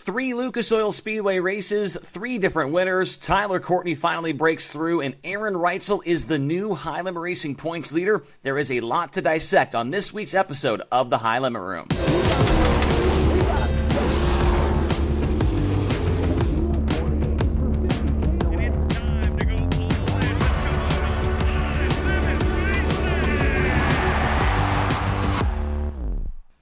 3 Lucas Oil Speedway races, 3 different winners. Tyler Courtney finally breaks through, and Aaron Reitzel is the new High Limit Racing points leader. There is a lot to dissect on this week's episode of the High Limit Room.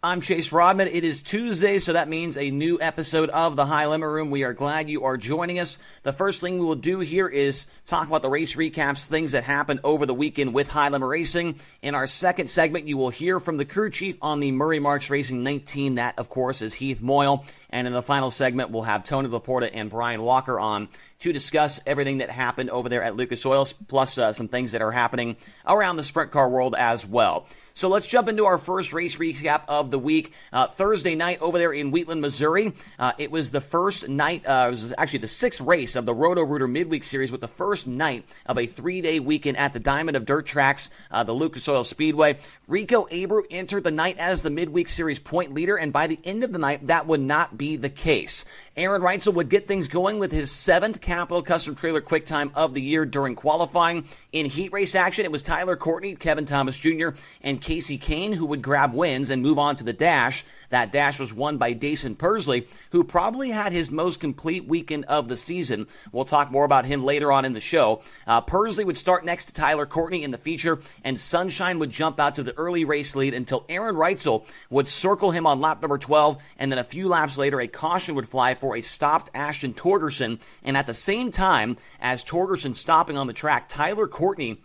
I'm Chase Rodman. It is Tuesday, so that means a new episode of the High Limit Room. We are glad you are joining us. The first thing we will do here is talk about the race recaps, things that happened over the weekend with High Limit Racing. In our second segment, you will hear from the crew chief on the Murray Marks Racing 19. That, of course, is Heath Moyle. And in the final segment, we'll have Tony Laporta and Brian Walker on to discuss everything that happened over there at Lucas Oil, plus some things that are happening around the sprint car world as well. So let's jump into our first race recap of the week. Thursday night over there in Wheatland, Missouri. It was the first night, it was actually the 6th race of the Roto-Rooter Midweek Series with the first night of a 3-day weekend at the Diamond of Dirt Tracks, the Lucas Oil Speedway. Rico Abreu entered the night as the Midweek Series point leader, and by the end of the night, that would not be the case. Aaron Reitzel would get things going with his 7th Capital Custom Trailer Quick Time of the year during qualifying. In heat race action, it was Tyler Courtney, Kevin Thomas Jr., and Casey Kane who would grab wins and move on to the dash. That dash was won by Dason Persley, who probably had his most complete weekend of the season. We'll talk more about him later on in the show. Persley would start next to Tyler Courtney in the feature, and Sunshine would jump out to the early race lead until Aaron Reitzel would circle him on lap number 12, and then a few laps later, a caution would fly for a stopped Ashton Torgerson, and at the same time as Torgerson stopping on the track, Tyler Courtney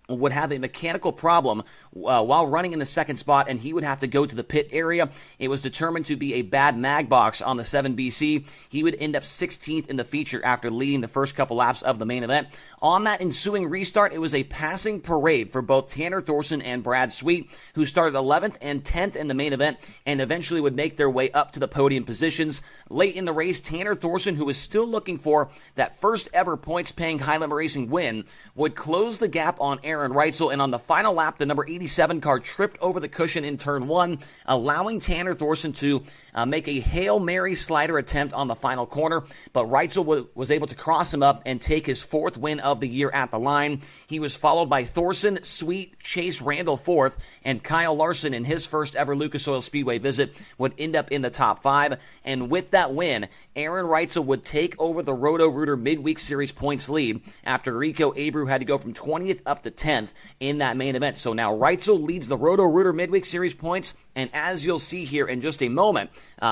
would have a mechanical problem while running in the second spot, and he would have to go to the pit area. It was determined to be a bad mag box on the 7BC. He would end up 16th in the feature after leading the first couple laps of the main event. On that ensuing restart, it was a passing parade for both Tanner Thorson and Brad Sweet, who started 11th and 10th in the main event and eventually would make their way up to the podium positions. Late in the race, Tanner Thorson, who was still looking for that first ever points-paying High Limit Racing win, would close the gap on Aaron Reitzel, and on the final lap, the number 87 car tripped over the cushion in turn 1, allowing Tanner Thorson to make a Hail Mary slider attempt on the final corner, but Reitzel was able to cross him up and take his 4th win of the year at the line. He was followed by Thorson, Sweet, Chase Randall 4th, and Kyle Larson in his first ever Lucas Oil Speedway visit would end up in the top 5, and with that win, Aaron Reitzel would take over the Roto-Rooter Midweek Series points lead after Rico Abreu had to go from 20th up to 10th in that main event. So now Reitzel leads the Roto-Rooter Midweek Series points, and as you'll see here in just a moment,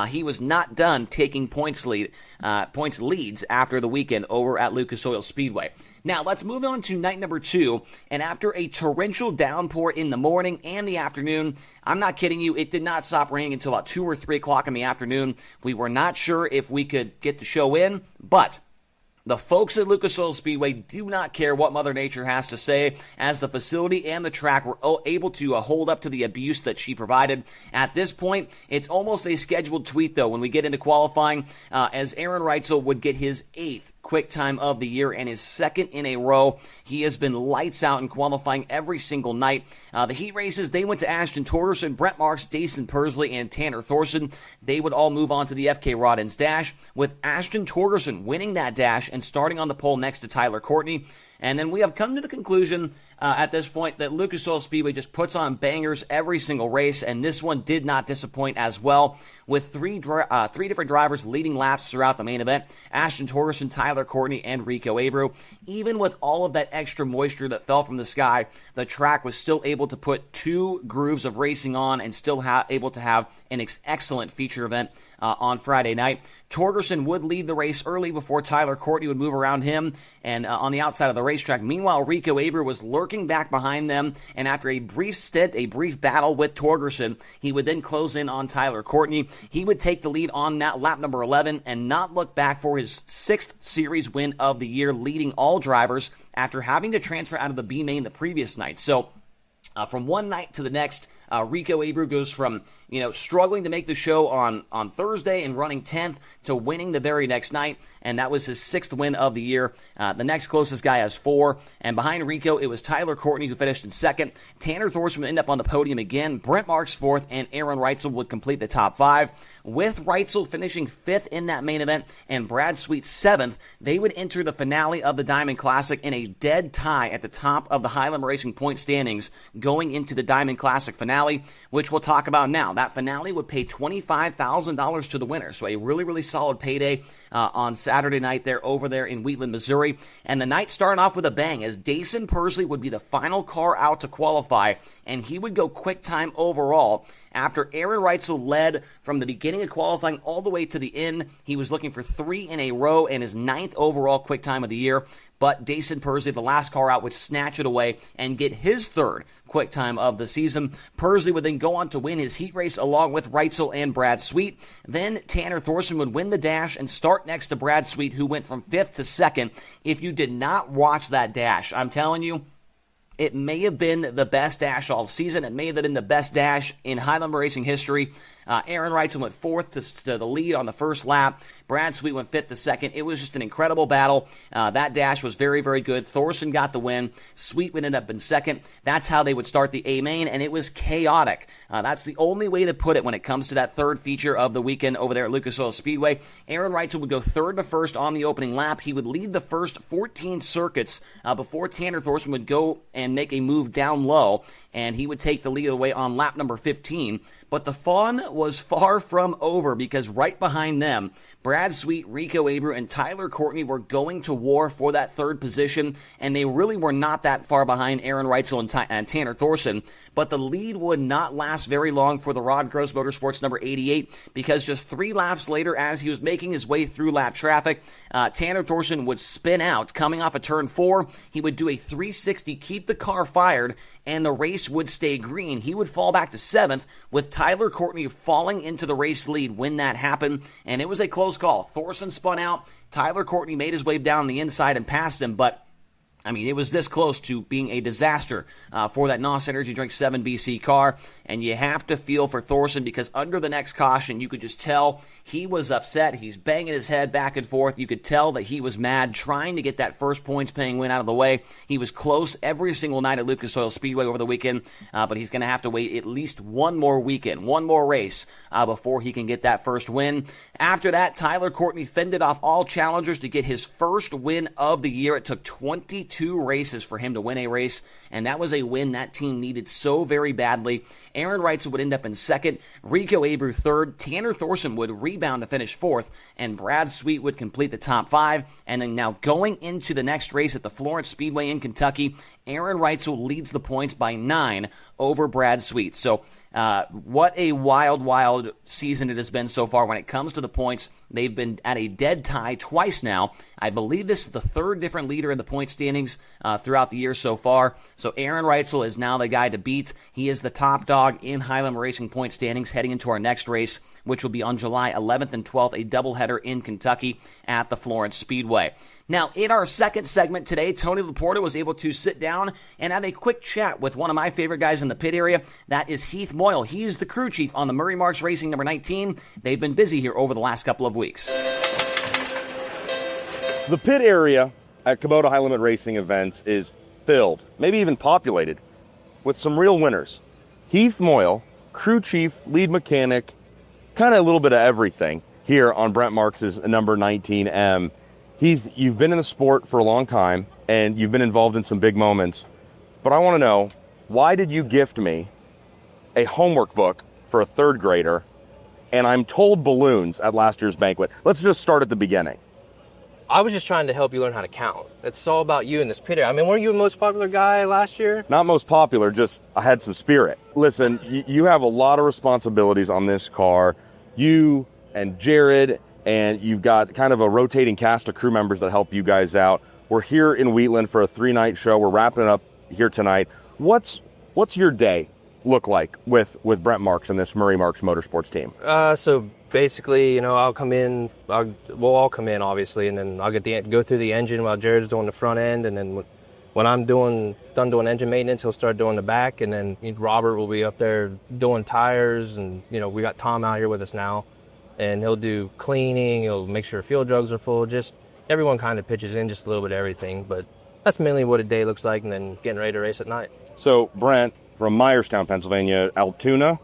he was not done taking points leads after the weekend over at Lucas Oil Speedway. Now, let's move on to night number 2, and after a torrential downpour in the morning and the afternoon, I'm not kidding you, it did not stop raining until about 2 or 3 o'clock in the afternoon. We were not sure if we could get the show in, but the folks at Lucas Oil Speedway do not care what Mother Nature has to say, as the facility and the track were able to hold up to the abuse that she provided. At this point, it's almost a scheduled tweet, though, when we get into qualifying, as Aaron Reitzel would get his 8th quick time of the year and his 2nd in a row. He has been lights out in qualifying every single night. The heat races, they went to Ashton Torgerson, Brent Marks, Dason Persley, and Tanner Thorson. They would all move on to the FK Rodden's dash, with Ashton Torgerson winning that dash and starting on the pole next to Tyler Courtney. And then we have come to the conclusion at this point that Lucas Oil Speedway just puts on bangers every single race, and this one did not disappoint as well, with three different drivers leading laps throughout the main event: Ashton Torgerson, Tyler Courtney, and Rico Abreu. Even with all of that extra moisture that fell from the sky, the track was still able to put 2 grooves of racing on and still able to have an excellent feature event on Friday night. Torgerson would lead the race early before Tyler Courtney would move around him and on the outside of the racetrack. Meanwhile, Rico Abreu was lurking back behind them, and after a brief battle with Torgerson, he would then close in on Tyler Courtney. He would take the lead on that lap number 11 and not look back for his 6th series win of the year, leading all drivers after having to transfer out of the B main the previous night. So from one night to the next, Rico Abreu goes from struggling to make the show on Thursday and running 10th to winning the very next night, and that was his 6th win of the year. The next closest guy has 4, and behind Rico, it was Tyler Courtney who finished in 2nd. Tanner Thorson would end up on the podium again, Brent Marks 4th, and Aaron Reitzel would complete the top 5. With Reitzel finishing 5th in that main event and Brad Sweet 7th, they would enter the finale of the Diamond Classic in a dead tie at the top of the High Limit Racing point standings going into the Diamond Classic finale, which we'll talk about now. That finale would pay $25,000 to the winner, so a really, really solid payday on Saturday night there over there in Wheatland, Missouri. And the night started off with a bang as Dason Persley would be the final car out to qualify, and he would go quick time overall. After Aaron Reitzel led from the beginning of qualifying all the way to the end, he was looking for 3 in a row and his 9th overall quick time of the year. But Dason Persley, the last car out, would snatch it away and get his 3rd quick time of the season. Persley would then go on to win his heat race along with Reitzel and Brad Sweet. Then Tanner Thorson would win the dash and start next to Brad Sweet, who went from 5th to 2nd. If you did not watch that dash, I'm telling you, it may have been the best dash all season. It may have been the best dash in High Limit Racing history. Aaron Reitzel went 4th to the lead on the first lap. Brad Sweet went 5th to 2nd. It was just an incredible battle. That dash was very, very good. Thorson got the win. Sweet would end up in 2nd. That's how they would start the A-Main, and it was chaotic. That's the only way to put it when it comes to that 3rd feature of the weekend over there at Lucas Oil Speedway. Aaron Reitzel would go 3rd to 1st on the opening lap. He would lead the first 14 circuits before Tanner Thorson would go and make a move down low, and he would take the lead away on lap number 15. But the fun was far from over because right behind them, Brad Sweet, Rico Abreu, and Tyler Courtney were going to war for that 3rd position, and they really were not that far behind Aaron Reitzel and Tanner Thorson. But the lead would not last very long for the Rod Gross Motorsports number 88 because just 3 laps later, as he was making his way through lap traffic, Tanner Thorson would spin out. Coming off of turn 4, he would do a 360, keep the car fired, and the race would stay green. He would fall back to 7th with Tyler Courtney falling into the race lead when that happened, and it was a close call. Thorson spun out. Tyler Courtney made his way down the inside and passed him, but it was this close to being a disaster for that NOS Energy Drink 7 BC car, and you have to feel for Thorson because under the next caution, you could just tell he was upset. He's banging his head back and forth. You could tell that he was mad, trying to get that first points-paying win out of the way. He was close every single night at Lucas Oil Speedway over the weekend, but he's going to have to wait at least one more weekend, one more race before he can get that first win. After that, Tyler Courtney fended off all challengers to get his first win of the year. It took 22 races for him to win a race, and that was a win that team needed so very badly. Aaron Reitzel would end up in 2nd, Rico Abreu 3rd, Tanner Thorson would rebound to finish 4th, and Brad Sweet would complete the top 5. And then now going into the next race at the Florence Speedway in Kentucky, Aaron Reitzel leads the points by 9 over Brad Sweet. So what a wild, wild season it has been so far when it comes to the points. They've been at a dead tie twice now. I believe this is the 3rd different leader in the point standings throughout the year so far. So Aaron Reitzel is now the guy to beat. He is the top dog in High Limit Racing point standings heading into our next race, which will be on July 11th and 12th, a doubleheader in Kentucky at the Florence Speedway. Now, in our second segment today, Tony Laporta was able to sit down and have a quick chat with one of my favorite guys in the pit area. That is Heath Moyle. He's the crew chief on the Murray Marks Racing number 19. They've been busy here over the last couple of weeks. The pit area at Kubota High Limit Racing events is filled, maybe even populated, with some real winners. Heath Moyle, crew chief, lead mechanic, kind of a little bit of everything here on Brent Marks' number 19M. You've been in the sport for a long time, and you've been involved in some big moments. But I want to know, why did you gift me a homework book for a 3rd grader, and I'm told balloons at last year's banquet? Let's just start at the beginning. I was just trying to help you learn how to count. It's all about you in this pit area. Weren't you the most popular guy last year? Not most popular, just I had some spirit. Listen, you have a lot of responsibilities on this car. You and Jared, and you've got kind of a rotating cast of crew members that help you guys out. We're here in Wheatland for a 3-night show. We're wrapping it up here tonight. What's your day look like with Brent Marks and this Murray Marks Motorsports team? So basically, I'll come in. We'll all come in, obviously, and then I'll go through the engine while Jared's doing the front end, and then when I'm done doing engine maintenance, he'll start doing the back, and then Robert will be up there doing tires, and we got Tom out here with us now, and he'll do cleaning, he'll make sure fuel jugs are full, just everyone kind of pitches in just a little bit of everything, but that's mainly what a day looks like, and then getting ready to race at night. So, Brent, from Myerstown, Pennsylvania, Altoona?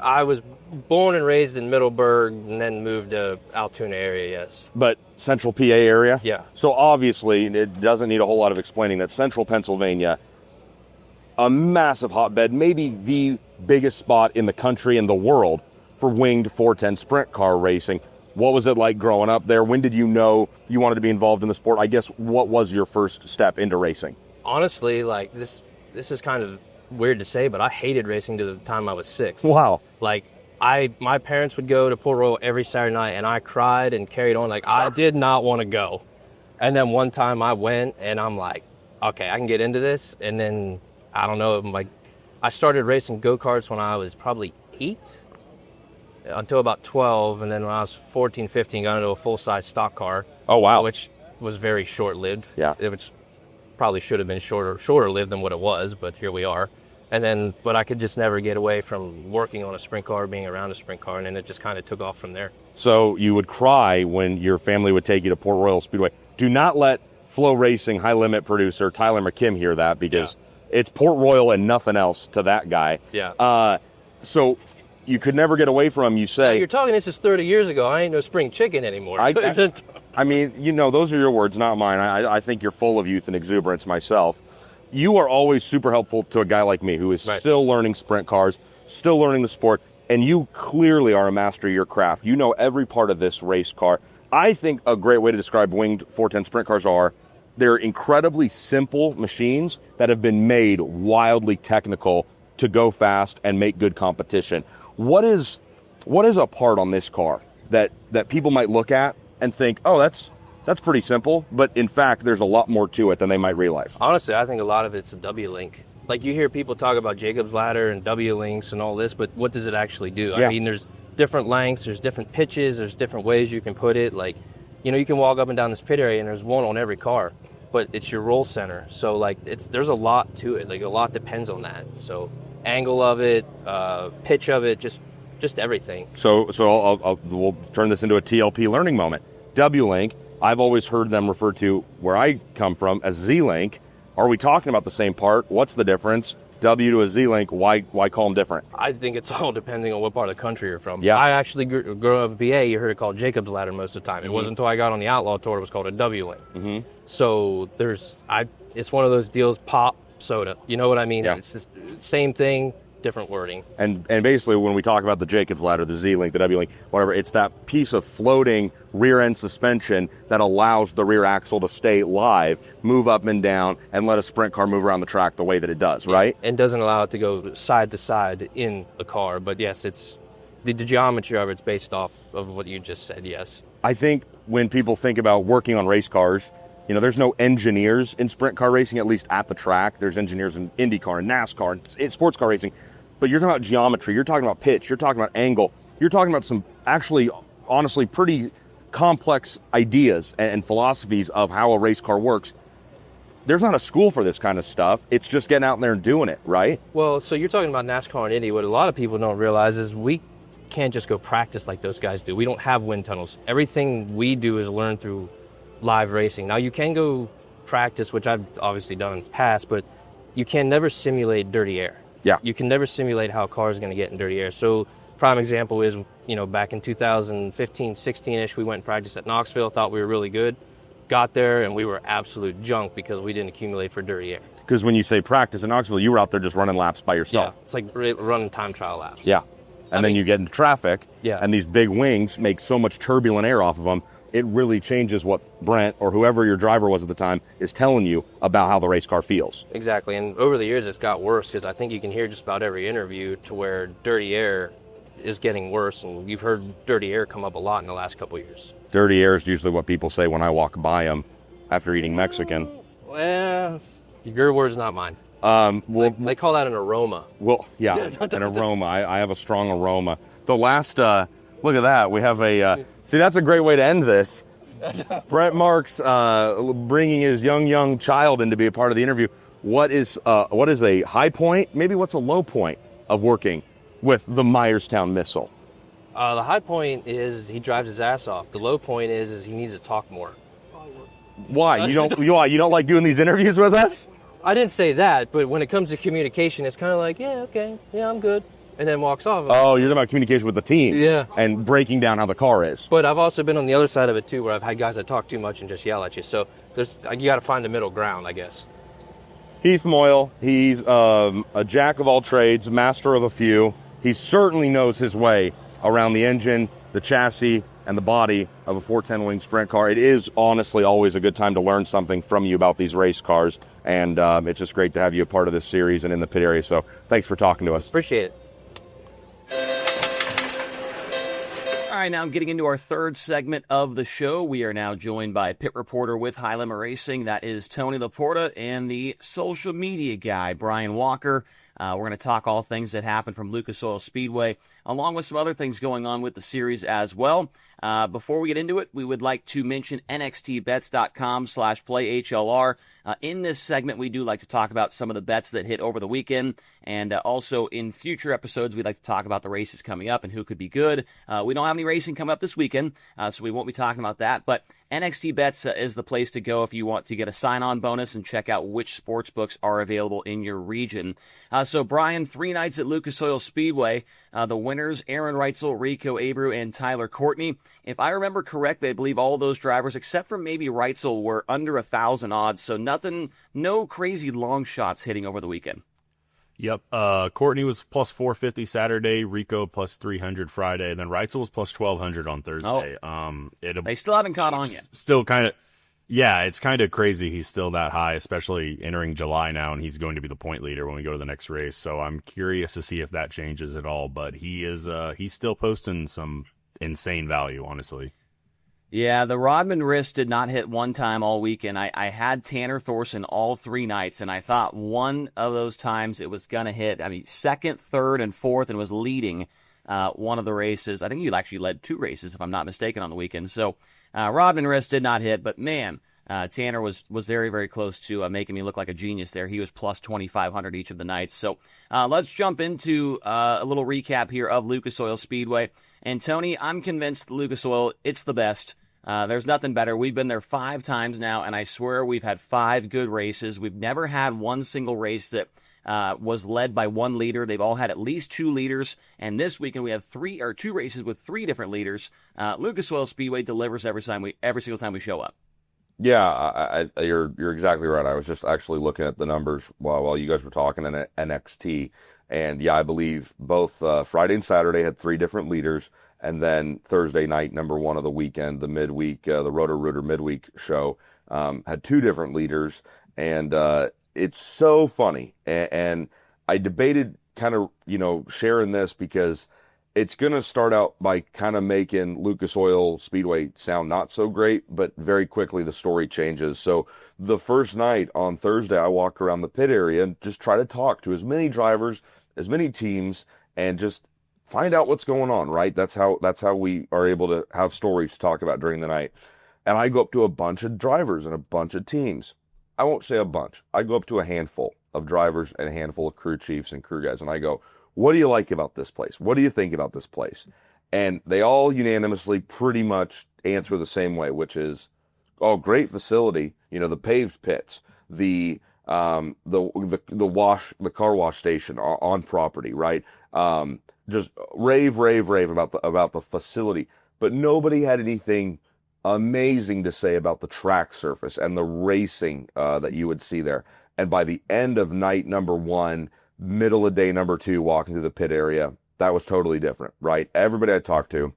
I was born and raised in Middleburg and then moved to Altoona area, yes. But central PA area? Yeah. So obviously, it doesn't need a whole lot of explaining that central Pennsylvania, a massive hotbed, maybe the biggest spot in the country and the world for winged 410 sprint car racing. What was it like growing up there? When did you know you wanted to be involved in the sport? I guess, what was your first step into racing? Honestly, like, this is kind of weird to say, but I hated racing to the time I was 6. Wow. Like, my parents would go to Port Royal every Saturday night, and I cried and carried on. Like, I did not want to go. And then one time I went, and I'm like, okay, I can get into this. And then, I don't know, like, I started racing go-karts when I was probably 8 until about 12. And then when I was 14, 15, got into a full-size stock car. Oh, wow. Which was very short-lived. Yeah. Which probably should have been shorter-lived than what it was, but here we are. And then, but I could just never get away from working on a sprint car, being around a sprint car, and then it just kind of took off from there. So you would cry when your family would take you to Port Royal Speedway. Do not let FloRacing high limit producer Tyler McKim hear that, because it's Port Royal and nothing else to that guy. Yeah. So you could never get away from, you say. You're talking, this is 30 years ago. I ain't no spring chicken anymore. I mean, those are your words, not mine. I think you're full of youth and exuberance myself. You are always super helpful to a guy like me who is still learning sprint cars, still learning the sport, and you clearly are a master of your craft. You know every part of this race car. I think a great way to describe winged 410 sprint cars are, they're incredibly simple machines that have been made wildly technical to go fast and make good competition. What is a part on this car that people might look at and think, oh, that's pretty simple, but in fact, there's a lot more to it than they might realize? Honestly, I think a lot of it's a W-link. Like, you hear people talk about Jacob's ladder and W-links and all this, but what does it actually do? Yeah. I mean, there's different lengths, there's different pitches, there's different ways you can put it. Like, you can walk up and down this pit area and there's one on every car, but it's your roll center. So, like, there's a lot to it. Like, a lot depends on that. So, angle of it, pitch of it, just everything. So we'll turn this into a TLP learning moment. W-link, I've always heard them refer to, where I come from, as Z-link. Are we talking about the same part? What's the difference? W to a Z-link, why call them different? I think it's all depending on what part of the country you're from. Yeah. I actually grew up in BA, you heard it called Jacob's ladder most of the time. It wasn't until I got on the Outlaw Tour it was called a W-link. Mm-hmm. So it's one of those deals, pop, soda. You know what I mean? Yeah. It's just same thing, different wording. And basically, when we talk about the Jacob's ladder, the Z-link, the W-link, whatever, it's that piece of floating rear-end suspension that allows the rear axle to stay live, move up and down, and let a sprint car move around the track the way that it does, right? And doesn't allow it to go side to side in the car. But yes, it's the geometry of it's based off of what you just said, yes. I think when people think about working on race cars, there's no engineers in sprint car racing, at least at the track. There's engineers in IndyCar and NASCAR and in sports car racing. But you're talking about geometry, you're talking about pitch, you're talking about angle, you're talking about some actually, honestly, pretty complex ideas and philosophies of how a race car works. There's not a school for this kind of stuff. It's just getting out there and doing it, right? Well, so you're talking about NASCAR and Indy. What a lot of people don't realize is we can't just go practice like those guys do. We don't have wind tunnels. Everything we do is learned through live racing. Now, you can go practice, which I've obviously done in the past, but you can never simulate dirty air. Yeah. You can never simulate how a car is going to get in dirty air. So, prime example is, back in 2015, 16-ish, we went and practiced at Knoxville, thought we were really good. Got there, and we were absolute junk because we didn't accumulate for dirty air. Because when you say practice in Knoxville, you were out there just running laps by yourself. Yeah, it's like running time trial laps. Yeah. And then you get into traffic, and these big wings make so much turbulent air off of them, it really changes what Brent, or whoever your driver was at the time, is telling you about how the race car feels. Exactly, and over the years it's got worse, because I think you can hear just about every interview to where dirty air is getting worse, and you've heard dirty air come up a lot in the last couple of years. Dirty air is usually what people say when I walk by them after eating Mexican. Well, your words, not mine. They call that an aroma. Well, yeah, an aroma. I have a strong aroma. The last, look at that. We have a, see, that's a great way to end this. Brent Marks bringing his young child in to be a part of the interview. What is a high point? Maybe what's a low point of working with the Myerstown Missile? The high point is he drives his ass off. The low point is he needs to talk more. Why? You don't like doing these interviews with us? I didn't say that, but when it comes to communication, it's kind of like, yeah, okay, yeah, I'm good, and then walks off. Oh, you're talking about communication with the team. Yeah. And breaking down how the car is. But I've also been on the other side of it, too, where I've had guys that talk too much and just yell at you. So you got to find the middle ground, I guess. Heath Moyle, he's a jack of all trades, master of a few. He certainly knows his way around the engine, the chassis, and the body of a 410 wing sprint car. It is honestly always a good time to learn something from you about these race cars, and it's just great to have you a part of this series and in the pit area. So thanks for talking to us. Appreciate it. All right, now getting into our third segment of the show, we are now joined by pit reporter with High Limit Racing. That is Tony Laporta, and the social media guy, Brian Walker. We're going to talk all things that happened from Lucas Oil Speedway, along with some other things going on with the series as well. Before we get into it, we would like to mention nxtbets.com/playhlr. In this segment, we do like to talk about some of the bets that hit over the weekend, and also in future episodes, we'd like to talk about the races coming up and who could be good. We don't have any racing coming up this weekend, so we won't be talking about that, but NXT Bets is the place to go if you want to get a sign-on bonus and check out which sports books are available in your region. So, Brian, 3 nights at Lucas Oil Speedway. The winners, Aaron Reitzel, Rico Abreu, and Tyler Courtney. If I remember correctly, I believe all those drivers, except for maybe Reitzel, were under 1,000 odds, so no crazy long shots hitting over the weekend. Yep. Courtney was plus 450 Saturday, Rico plus 300 Friday, and then Reitzel was plus 1,200 on Thursday. They still haven't caught on yet. Still kind of, yeah, it's kind of crazy he's still that high, especially entering July now, and he's going to be the point leader when we go to the next race. So I'm curious to see if that changes at all, but he's still posting some insane value, honestly. Yeah, the Rodman wrist did not hit one time all weekend. I had Tanner Thorson all 3 nights, and I thought one of those times it was going to hit. I mean, second, third, and fourth, and was leading one of the races. I think you actually led 2 races, if I'm not mistaken, on the weekend. So Rodman wrist did not hit, but man, Tanner was very, very close to making me look like a genius there. He was plus 2,500 each of the nights. So let's jump into a little recap here of Lucas Oil Speedway. And Tony, I'm convinced Lucas Oil, it's the best. There's nothing better. We've been there 5 times now, and I swear we've had 5 good races. We've never had one single race that was led by one leader. They've all had at least 2 leaders, and this weekend we have 2 races with 3 different leaders. Lucas Oil Speedway delivers every single time we show up. Yeah, you're exactly right. I was just actually looking at the numbers while you guys were talking in NXT, and yeah, I believe both Friday and Saturday had 3 different leaders. And then Thursday night, number 1 of the weekend, the midweek, the Roto-Rooter midweek show, had 2 different leaders. And it's so funny. And I debated kind of, sharing this because it's going to start out by kind of making Lucas Oil Speedway sound not so great, but very quickly the story changes. So the first night on Thursday, I walk around the pit area and just try to talk to as many drivers, as many teams, and just find out what's going on, right? That's how we are able to have stories to talk about during the night. And I go up to a bunch of drivers and a bunch of teams. I won't say a bunch. I go up to a handful of drivers and a handful of crew chiefs and crew guys, and I go, what do you like about this place? What do you think about this place? And they all unanimously pretty much answer the same way, which is, oh, great facility. The paved pits, the car wash station on property, right? Just rave about the facility, but nobody had anything amazing to say about the track surface and the racing that you would see there. And by the end of night number 1, middle of day number 2, walking through the pit area, that was totally different, right? Everybody I talked to,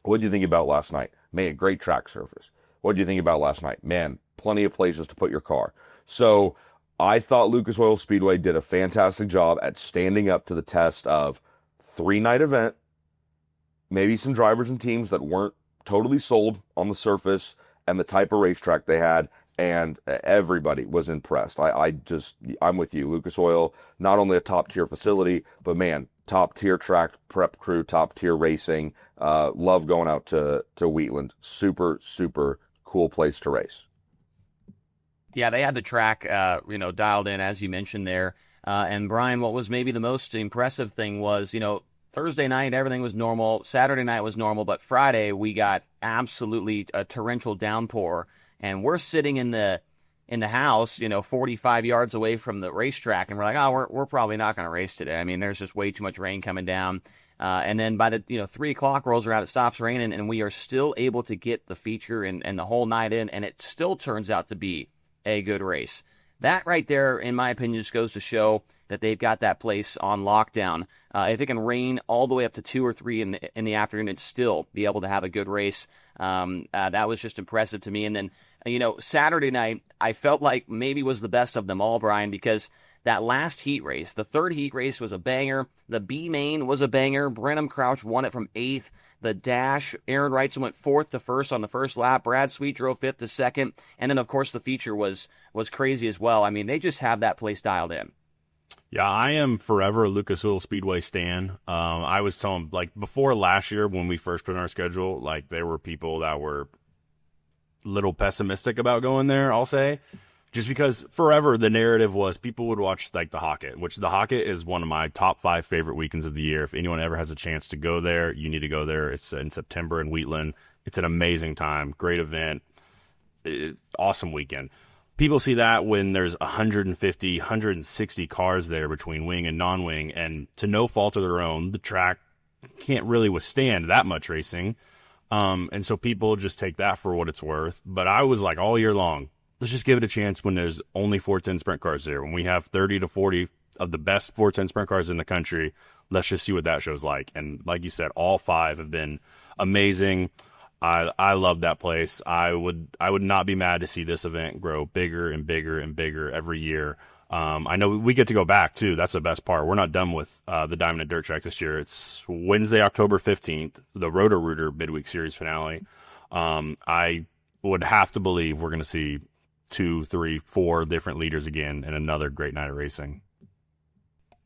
what did you think about last night? Man, great track surface. What did you think about last night? Man, plenty of places to put your car. So I thought Lucas Oil Speedway did a fantastic job at standing up to the test of 3-night event, maybe some drivers and teams that weren't totally sold on the surface and the type of racetrack they had, and everybody was impressed. I'm with you. Lucas Oil, not only a top-tier facility, but man, top-tier track prep crew, top-tier racing. Love going out to Wheatland. Super, super cool place to race. Yeah, they had the track, dialed in, as you mentioned there. And Brian, what was maybe the most impressive thing was, Thursday night, everything was normal. Saturday night was normal, but Friday we got absolutely a torrential downpour, and we're sitting in the house, 45 yards away from the racetrack, and we're like, we're probably not going to race today. I mean, there's just way too much rain coming down. And then by the 3 o'clock rolls around, it stops raining, and we are still able to get the feature and the whole night in, and it still turns out to be a good race. That right there, in my opinion, just goes to show that they've got that place on lockdown. If it can rain all the way up to 2 or 3 in the afternoon and still be able to have a good race, that was just impressive to me. And then, Saturday night, I felt like maybe was the best of them all, Brian, because that last heat race, the third heat race was a banger. The B main was a banger. Brenham Crouch won it from 8th. The dash, Aaron Wrightson went 4th to 1st on the first lap. Brad Sweet drove 5th to 2nd. And then, of course, the feature was crazy as well. I mean, they just have that place dialed in. Yeah, I am forever a Lucas Oil Speedway stan. I was telling, before last year when we first put in our schedule, there were people that were a little pessimistic about going there, I'll say. Just because forever the narrative was people would watch the Hocket, which the Hocket is one of my top 5 favorite weekends of the year. If anyone ever has a chance to go there, you need to go there. It's in September in Wheatland. It's an amazing time, great event, awesome weekend. People see that when there's 150, 160 cars there between wing and non-wing, and to no fault of their own, the track can't really withstand that much racing. And so people just take that for what it's worth. But I was like all year long, let's just give it a chance when there's only 410 sprint cars there. When we have 30 to 40 of the best 410 sprint cars in the country, let's just see what that show's like. And like you said, all 5 have been amazing. I love that place. I would not be mad to see this event grow bigger and bigger and bigger every year. I know we get to go back too. That's the best part. We're not done with the Diamond and Dirt Track this year. It's Wednesday, October 15th, the Roto-Rooter midweek series finale. I would have to believe we're going to see 2, 3, 4 different leaders again and another great night of racing.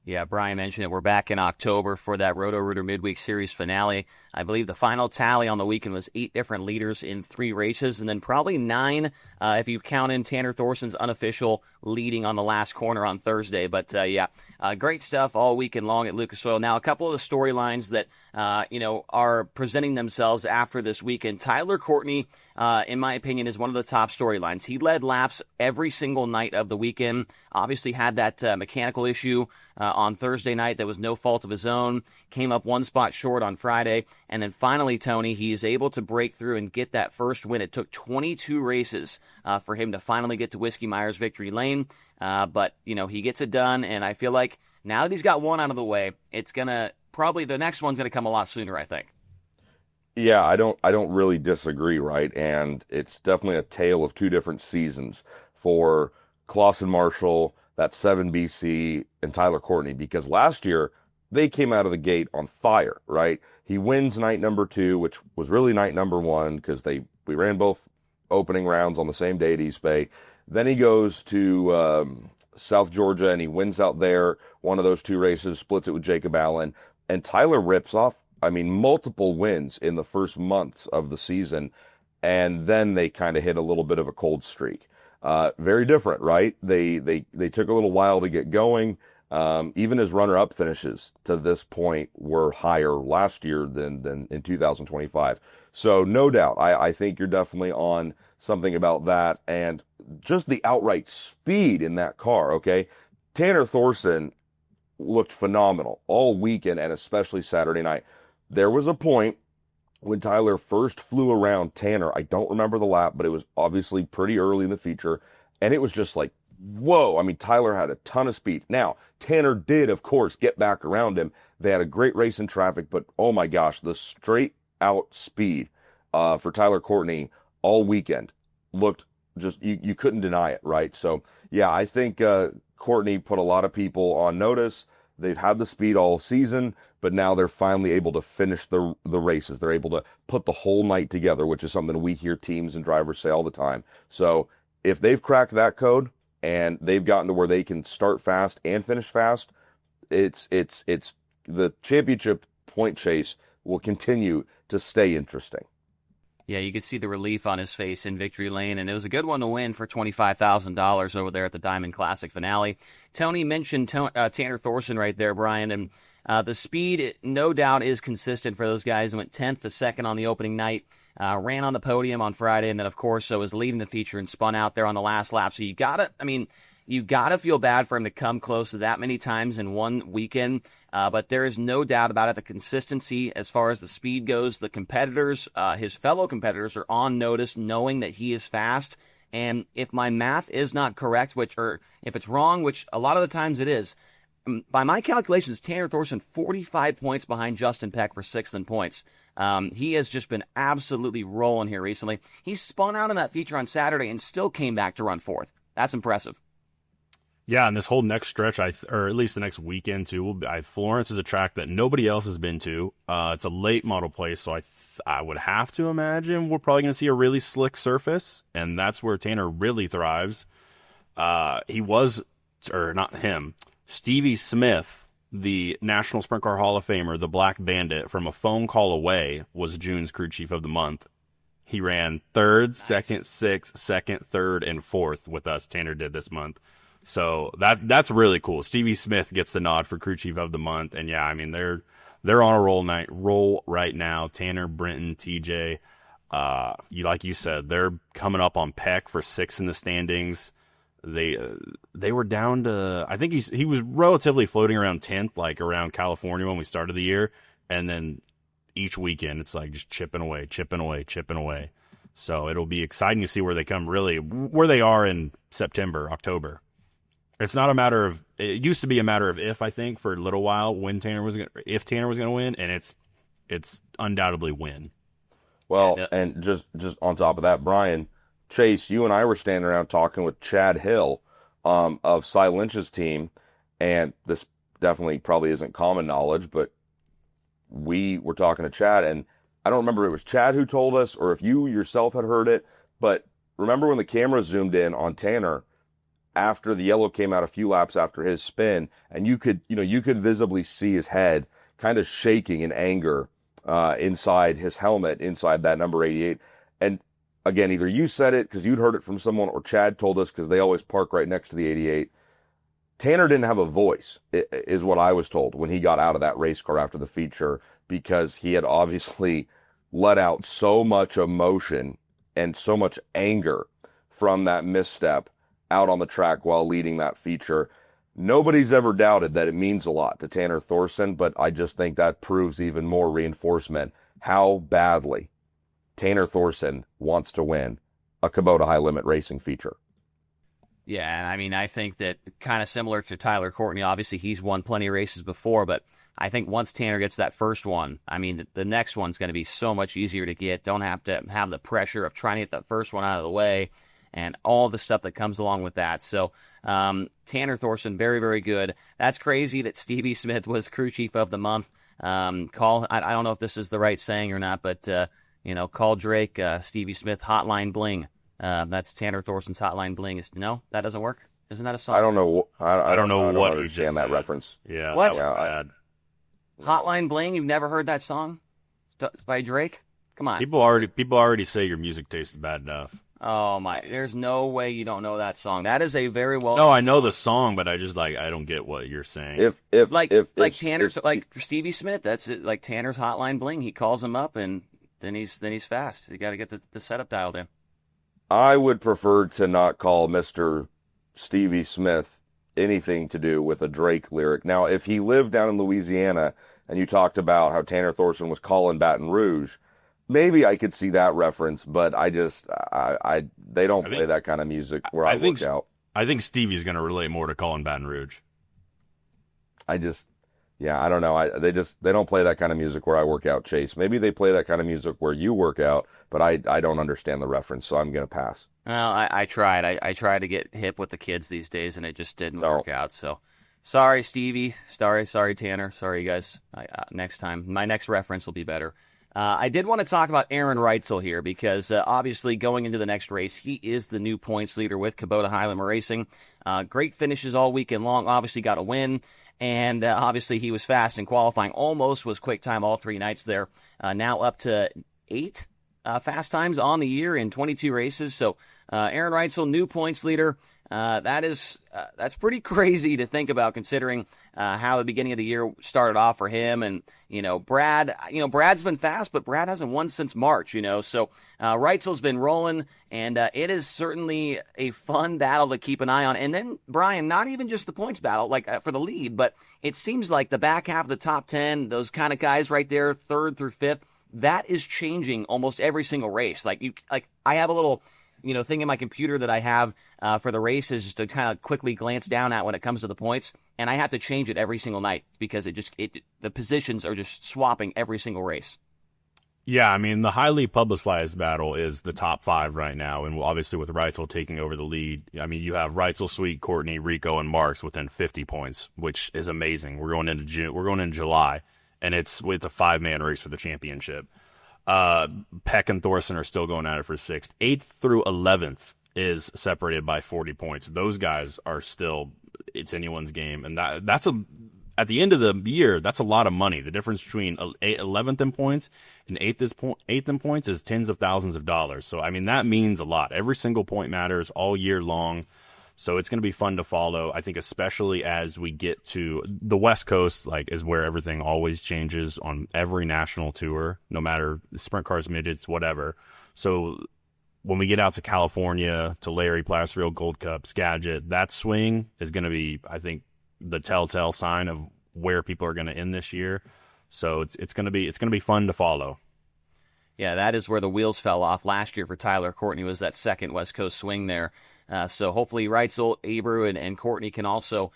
Yeah, Brian mentioned it. We're back in October for that Roto-Rooter Midweek Series finale. I believe the final tally on the weekend was 8 different leaders in 3 races, and then probably 9 if you count in Tanner Thorson's unofficial leading on the last corner on Thursday. But, great stuff all weekend long at Lucas Oil. Now, a couple of the storylines that, are presenting themselves after this weekend. Tyler Courtney, in my opinion, is one of the top storylines. He led laps every single night of the weekend. Obviously had that mechanical issue on Thursday night that was no fault of his own. Came up 1 spot short on Friday. And then finally, Tony, he is able to break through and get that first win. It took 22 races for him to finally get to Whiskey Myers victory lane. But, he gets it done. And I feel like now that he's got one out of the way, it's going to probably the next one's going to come a lot sooner, I think. Yeah, I don't really disagree, right? And it's definitely a tale of 2 different seasons for Clausen Marshall, that 7BC, and Tyler Courtney, because last year they came out of the gate on fire, right? He wins night number 2, which was really night number 1 because we ran both opening rounds on the same day at East Bay. Then he goes to South Georgia and he wins out there. One of those 2 races, splits it with Jacob Allen, and Tyler rips off, multiple wins in the first months of the season, and then they kind of hit a little bit of a cold streak. Very different, right? They took a little while to get going. Even his runner-up finishes to this point were higher last year than in 2025. So no doubt, I think you're definitely on something about that, and just the outright speed in that car, okay? Tanner Thorson looked phenomenal all weekend, and especially Saturday night. There was a point when Tyler first flew around Tanner. I don't remember the lap, but it was obviously pretty early in the feature, and it was just like, whoa. Tyler had a ton of speed. Now, Tanner did, of course, get back around him. They had a great race in traffic, but oh my gosh, the straight out speed for Tyler Courtney all weekend looked just, you couldn't deny it, right? So, yeah, I think Courtney put a lot of people on notice. They've had the speed all season, but now they're finally able to finish the races. They're able to put the whole night together, which is something we hear teams and drivers say all the time. So if they've cracked that code and they've gotten to where they can start fast and finish fast, it's the championship point chase will continue to stay interesting. Yeah, you could see the relief on his face in victory lane, and it was a good one to win for $25,000 over there at the Diamond Classic finale. Tony mentioned Tanner Thorson right there, Brian, and the speed, no doubt, is consistent for those guys. Went 10th to 2nd on the opening night, ran on the podium on Friday, and then, of course, was leading the feature and spun out there on the last lap. So you gotta feel bad for him to come close to that many times in one weekend. But there is no doubt about it. The consistency as far as the speed goes, the competitors, his fellow competitors are on notice knowing that he is fast. And if my math is not correct, or if it's wrong, which a lot of the times it is, by my calculations, Tanner Thorson 45 points behind Justin Peck for 6th in points. He has just been absolutely rolling here recently. He spun out in that feature on Saturday and still came back to run 4th. That's impressive. Yeah, and this whole next stretch, or at least the next weekend too, Florence is a track that nobody else has been to. It's a late model place, so I would have to imagine we're probably going to see a really slick surface, and that's where Tanner really thrives. Stevie Smith, the National Sprint Car Hall of Famer, the Black Bandit, from a phone call away, was June's crew chief of the month. He ran 3rd, 2nd, 6th, 2nd, 3rd, and 4th with us. Tanner did this month. So that's really cool. Stevie Smith gets the nod for crew chief of the month, and yeah, I mean they're on a roll right now. Tanner, Brenton, TJ, like you said, they're coming up on Peck for 6th in the standings. They were down to, I think he was relatively floating around 10th, like around California when we started the year, and then each weekend it's like just chipping away. So it'll be exciting to see where they are in September, October. It's not a matter of, it used to be a matter of if, I think, for a little while, if Tanner was going to win, and it's undoubtedly win. Well, and just on top of that, Brian, Chase, you and I were standing around talking with Chad Hill of Sai Lynch's team, and this definitely probably isn't common knowledge, but we were talking to Chad, and I don't remember if it was Chad who told us or if you yourself had heard it, but remember when the camera zoomed in on Tanner after the yellow came out a few laps after his spin, and you could visibly see his head kind of shaking in anger inside his helmet, inside that number 88. And again, either you said it because you'd heard it from someone, or Chad told us because they always park right next to the 88. Tanner didn't have a voice, is what I was told when he got out of that race car after the feature, because he had obviously let out so much emotion and so much anger from that misstep out on the track while leading that feature. Nobody's ever doubted that it means a lot to Tanner Thorson, but I just think that proves even more reinforcement how badly Tanner Thorson wants to win a Kubota High Limit Racing feature. Yeah, and I mean, I think that kind of similar to Tyler Courtney, obviously he's won plenty of races before, but I think once Tanner gets that first one, I mean, the next one's going to be so much easier to get. Don't have to have the pressure of trying to get that first one out of the way and all the stuff that comes along with that. So Tanner Thorson, very, very good. That's crazy that Stevie Smith was crew chief of the month. I don't know if this is the right saying or not, but, call Drake Stevie Smith Hotline Bling. That's Tanner Thorson's Hotline Bling. No, that doesn't work? Isn't that a song? I don't know. I don't know what you understand that reference. Yeah. What? That was bad. Hotline Bling? You've never heard that song by Drake? Come on. People already say your music taste is bad enough. Oh my! There's no way you don't know that song. That is a very well. No, I know the song, but I just I don't get what you're saying. If Tanner's like Stevie Smith, that's it, like Tanner's Hotline Bling. He calls him up and then he's fast. You got to get the setup dialed in. I would prefer to not call Mr. Stevie Smith anything to do with a Drake lyric. Now, if he lived down in Louisiana and you talked about how Tanner Thorson was calling Baton Rouge, maybe I could see that reference, but they don't play that kind of music where I work out. I think Stevie's going to relate more to calling Baton Rouge. I don't know. They don't play that kind of music where I work out, Chase. Maybe they play that kind of music where you work out, but I don't understand the reference, so I'm going to pass. Well, I tried. I tried to get hip with the kids these days, and it just didn't work out. So, sorry, Stevie. Sorry, Tanner. Sorry, you guys. Next time, my next reference will be better. I did want to talk about Aaron Reitzel here because obviously going into the next race, he is the new points leader with Kubota High Limit Racing. Great finishes all weekend long. Obviously got a win, and obviously he was fast in qualifying. Almost was quick time all 3 nights there. Now up to 8 fast times on the year in 22 races. So Aaron Reitzel, new points leader. That's pretty crazy to think about, considering how the beginning of the year started off for him. And Brad's been fast, but Brad hasn't won since March. So Reitzel's been rolling, and it is certainly a fun battle to keep an eye on. And then Brian, not even just the points battle, for the lead, but it seems like the back half of the top 10, those kind of guys right there, 3rd through 5th, that is changing almost every single race. I have a little thing in my computer that I have for the races just to kind of quickly glance down at when it comes to the points, and I have to change it every single night because the positions are just swapping every single race. Yeah, I mean, the highly publicized battle is the top 5 right now, and obviously with Reitzel taking over the lead, I mean, you have Reitzel, Sweet, Courtney, Rico, and Marks within 50 points, which is amazing. We're going into June. We're going in July, and it's a 5-man race for the championship. Peck and Thorson are still going at it for 6th. 8th through 11th is separated by 40 points. Those guys are still, it's anyone's game, and that's at the end of the year, that's a lot of money. The difference between 11th in points and 8th in points is tens of thousands of dollars. So, I mean, that means a lot. Every single point matters all year long. So it's going to be fun to follow. I think especially as we get to the West Coast, is where everything always changes on every national tour, no matter sprint cars, midgets, whatever. So when we get out to California, to Larry, Placerville, Gold Cup, Skagit, that swing is going to be, I think, the telltale sign of where people are going to end this year. So it's going to be fun to follow. Yeah, that is where the wheels fell off last year for Tyler. Courtney was that second West Coast swing there. So hopefully Reitzel, Abreu, and Courtney can also,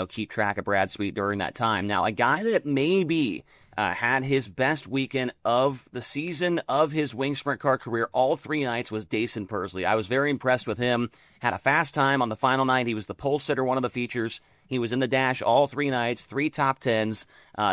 keep track of Brad Sweet during that time. Now, a guy that maybe had his best weekend of the season of his wing sprint car career all 3 nights was Dason Persley. I was very impressed with him. Had a fast time on the final night. He was the pole sitter, one of the features. He was in the dash all 3 nights, 3 top 10s.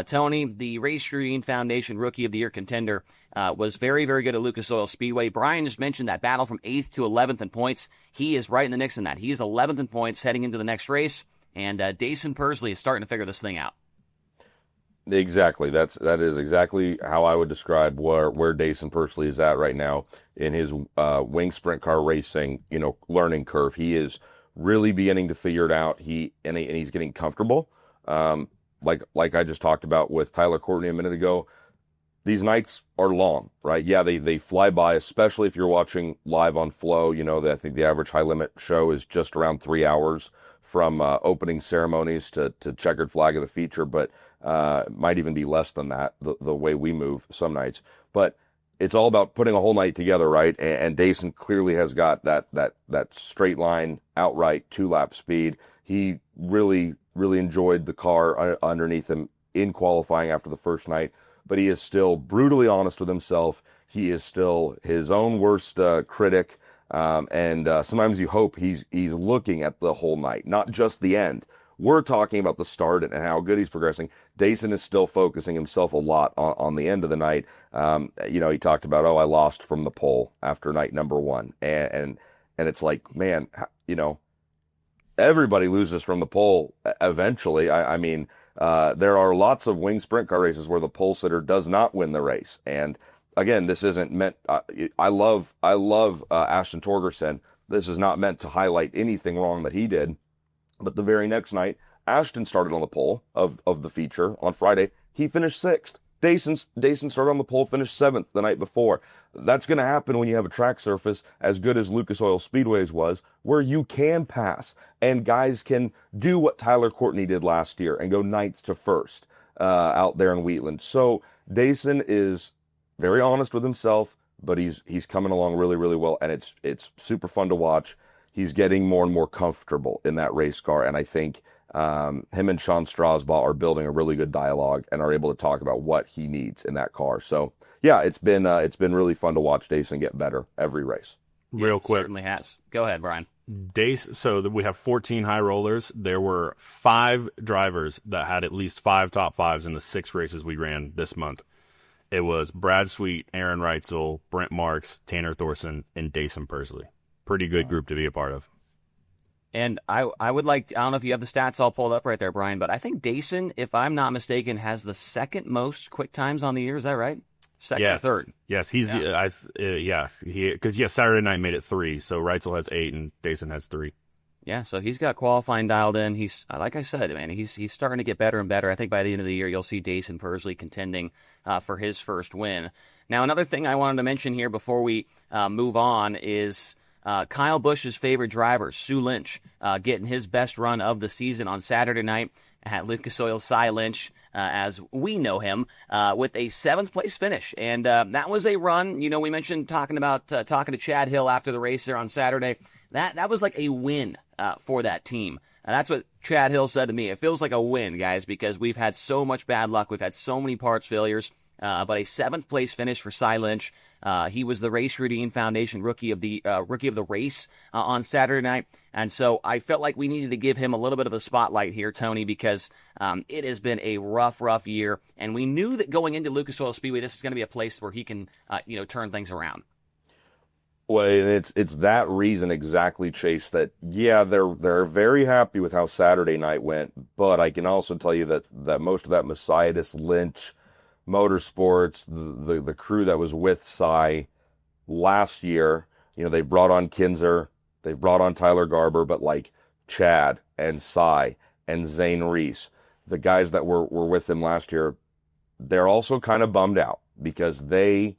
Tony, the Race Green Foundation Rookie of the Year contender, was very, very good at Lucas Oil Speedway. Brian just mentioned that battle from 8th to 11th in points. He is right in the mix in that. He is 11th in points heading into the next race, and Dason Persley is starting to figure this thing out. Exactly. That is exactly how I would describe where Dason Persley is at right now in his wing sprint car racing, learning curve. He is really beginning to figure it out. He's getting comfortable. Like I just talked about with Tyler Courtney a minute ago. These nights are long, right? Yeah, they fly by, especially if you're watching live on Flow. I think the average high limit show is just around 3 hours from opening ceremonies to checkered flag of the feature, but might even be less than that, the way we move some nights. But it's all about putting a whole night together, right? And Dason clearly has got that straight line, outright 2-lap speed. He really, really enjoyed the car underneath him in qualifying after the first night, but he is still brutally honest with himself. He is still his own worst critic. And sometimes you hope he's looking at the whole night, not just the end. We're talking about the start and how good he's progressing. Dason is still focusing himself a lot on the end of the night. He talked about, I lost from the pole after night number 1. And it's like, man, everybody loses from the pole eventually. I mean, there are lots of wing sprint car races where the pole sitter does not win the race. And again, this isn't meant, I love Ashton Torgerson. This is not meant to highlight anything wrong that he did. But the very next night, Ashton started on the pole of the feature on Friday. He finished 6th. Dason started on the pole, finished 7th the night before. That's going to happen when you have a track surface as good as Lucas Oil Speedway's was, where you can pass and guys can do what Tyler Courtney did last year and go 9th to 1st out there in Wheatland. So Dason is very honest with himself, but he's coming along really, really well, and it's super fun to watch. He's getting more and more comfortable in that race car, and I think him and Sean Strasbaugh are building a really good dialogue and are able to talk about what he needs in that car. So yeah, it's been really fun to watch Dason get better every race. Real quick, Certainly has. Go ahead, Brian. So we have 14 high rollers. There were 5 drivers that had at least 5 top 5s in the 6 races we ran this month. It was Brad Sweet, Aaron Reitzel, Brent Marks, Tanner Thorson, and Dason Persley. Pretty good group to be a part of. And I would like, I don't know if you have the stats all pulled up right there, Brian, but I think Dason, if I'm not mistaken, has the second most quick times on the year. Is that right? second or third. Yes, he's because Saturday night made it 3, so Reitzel has 8 and Dason has 3. Yeah, so he's got qualifying dialed in. He's, like I said, man, he's starting to get better and better. I think by the end of the year, you'll see Dason Persley contending for his first win. Now, another thing I wanted to mention here before we move on is Kyle Busch's favorite driver, Sai Lynch, getting his best run of the season on Saturday night at Lucas Oil Sai Lynch, as we know him, with a 7th place finish. And that was a run. You know, we mentioned talking to Chad Hill after the race there on Saturday. That was like a win for that team. And that's what Chad Hill said to me. It feels like a win, guys, because we've had so much bad luck. We've had so many parts failures. But a 7th place finish for Sai Lynch. He was the Race Routine Foundation rookie of the race on Saturday night. And so I felt like we needed to give him a little bit of a spotlight here, Tony, because it has been a rough year. And we knew that going into Lucas Oil Speedway, this is going to be a place where he can, turn things around. Well, and it's that reason exactly, Chase, that, yeah, they're very happy with how Saturday night went, but I can also tell you that most of that Messias, Lynch, Motorsports, the crew that was with Sai last year, they brought on Kinzer, they brought on Tyler Garber, but like Chad and Sai and Zane Reese, the guys that were with them last year, they're also kind of bummed out because they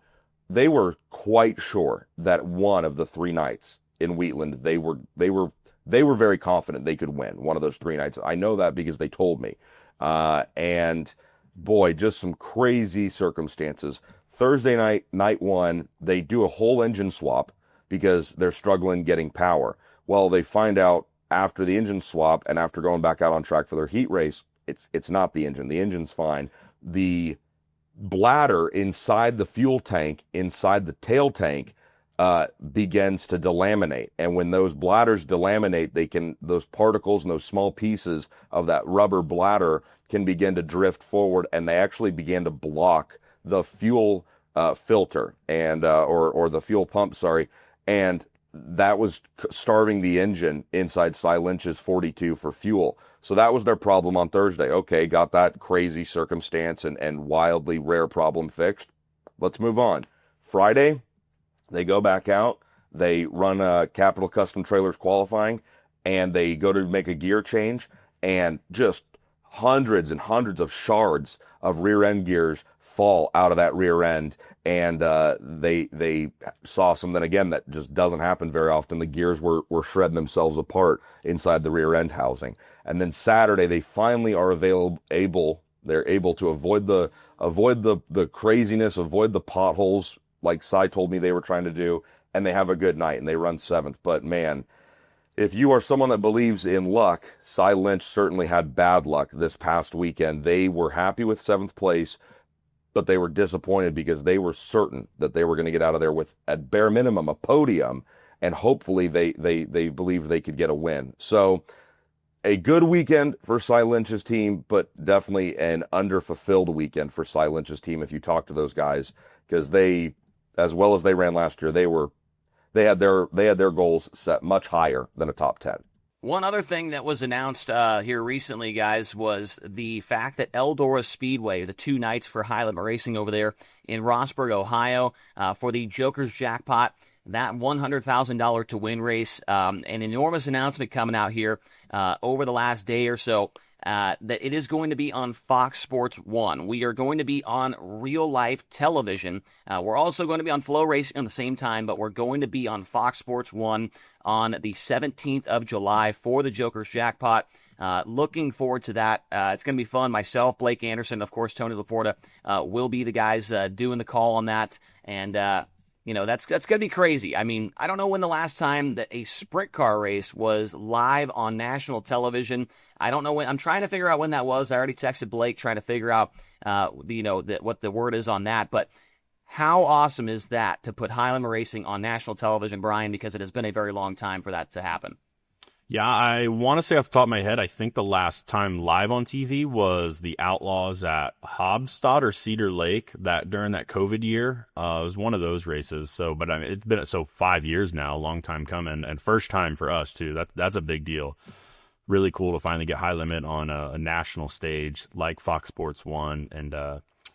were quite sure that one of the 3 nights in Wheatland, they were very confident they could win one of those 3 nights. I know that because they told me. And boy, just some crazy circumstances. Thursday night 1, they do a whole engine swap because they're struggling getting power. Well, they find out after the engine swap and after going back out on track for their heat race, it's not the engine. The engine's fine. The bladder inside the fuel tank, inside the tail tank, begins to delaminate. And when those bladders delaminate, those particles and those small pieces of that rubber bladder can begin to drift forward, and they actually begin to block the fuel filter and or the fuel pump, and that was starving the engine inside Sai Lynch's 42 for fuel. So that was their problem on Thursday. Okay, got that crazy circumstance and wildly rare problem fixed. Let's move on. Friday, they go back out. They run Capital Custom Trailers qualifying, and they go to make a gear change, and just hundreds and hundreds of shards of rear end gears fall out of that rear end, and they saw something again that just doesn't happen very often. The gears were shredding themselves apart inside the rear end housing. And then Saturday they finally are able to avoid the craziness, avoid the potholes like Sai told me they were trying to do, and they have a good night and they run 7th. But man, if you are someone that believes in luck, Sai Lynch certainly had bad luck this past weekend. They were happy with 7th place, but they were disappointed because they were certain that they were going to get out of there with, at bare minimum, a podium, and hopefully they believed they could get a win. So a good weekend for Sai Lynch's team, but definitely an underfulfilled weekend for Sai Lynch's team if you talk to those guys, because they, as well as they ran last year, they had their goals set much higher than a top 10. One other thing that was announced here recently, guys, was the fact that Eldora Speedway, the 2 nights for High Limit Racing over there in Rossburg, Ohio, for the Joker's Jackpot, that $100,000 to win race, an enormous announcement coming out here over the last day or so, that it is going to be on Fox Sports 1. We are going to be on real life television. We're also going to be on FloRacing at the same time, but we're going to be on Fox Sports 1 on the 17th of July for the Joker's Jackpot. Looking forward to that. It's going to be fun. Myself, Blake Anderson, of course, Tony Laporta will be the guys doing the call on that. And, that's going to be crazy. I mean, I don't know when the last time that a sprint car race was live on national television. I don't know when. I'm trying to figure out when that was. I already texted Blake trying to figure out, what the word is on that. But how awesome is that to put High Limit Racing on national television, Brian, because it has been a very long time for that to happen. Yeah, I want to say off the top of my head, I think the last time live on TV was the Outlaws at Hobstadt or Cedar Lake that during that COVID year. It was one of those races. So, but I mean, it's been 5 years now, a long time coming, and first time for us too. That's a big deal. Really cool to finally get High Limit on a national stage like Fox Sports 1, and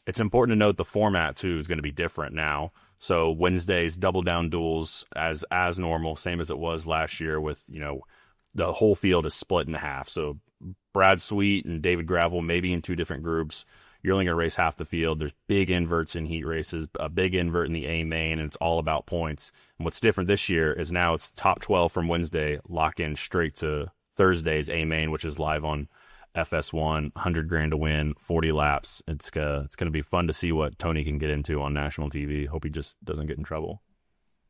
It's important to note the format too is going to be different now. So Wednesdays, double down duels as normal, same as it was last year with, the whole field is split in half. So Brad Sweet and David Gravel maybe in two different groups. You're only going to race half the field. There's big inverts in heat races, a big invert in the A main, and it's all about points. And what's different this year is now it's top 12 from Wednesday, lock in straight to Thursday's A main, which is live on FS1, 100 grand to win, 40 laps. It's going to be fun to see what Tony can get into on national TV. Hope he just doesn't get in trouble.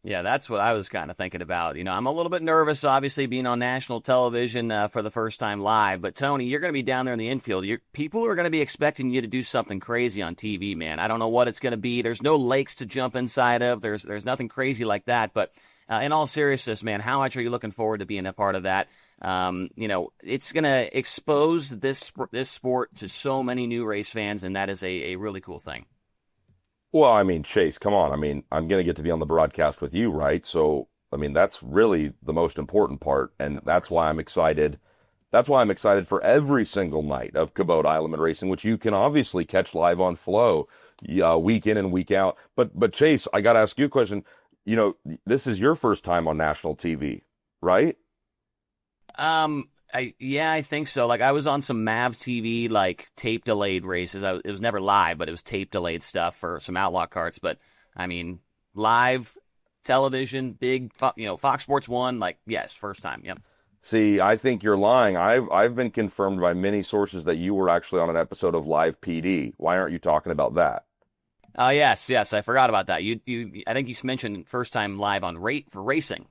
Yeah, that's what I was kind of thinking about. I'm a little bit nervous, obviously, being on national television for the first time live. But, Tony, you're going to be down there in the infield. People are going to be expecting you to do something crazy on TV, man. I don't know what it's going to be. There's no lakes to jump inside of. There's nothing crazy like that. But in all seriousness, man, how much are you looking forward to being a part of that? It's going to expose this sport to so many new race fans, and that is a really cool thing. Well, I mean, Chase, come on. I mean, I'm going to get to be on the broadcast with you, right? So, I mean, that's really the most important part, and that's why I'm excited. That's why I'm excited for every single night of Kubota High Limit Racing, which you can obviously catch live on Flow week in and week out. But Chase, I got to ask you a question. This is your first time on national TV, right? I think so. Like, I was on some MAV TV, like, tape delayed races. It was never live, but it was tape delayed stuff for some outlaw carts. But I mean, live television, big, Fox Sports 1, like, yes, first time. Yep. See, I think you're lying. I've been confirmed by many sources that you were actually on an episode of Live PD. Why aren't you talking about that? Yes, I forgot about that. I think you mentioned first time live on for racing.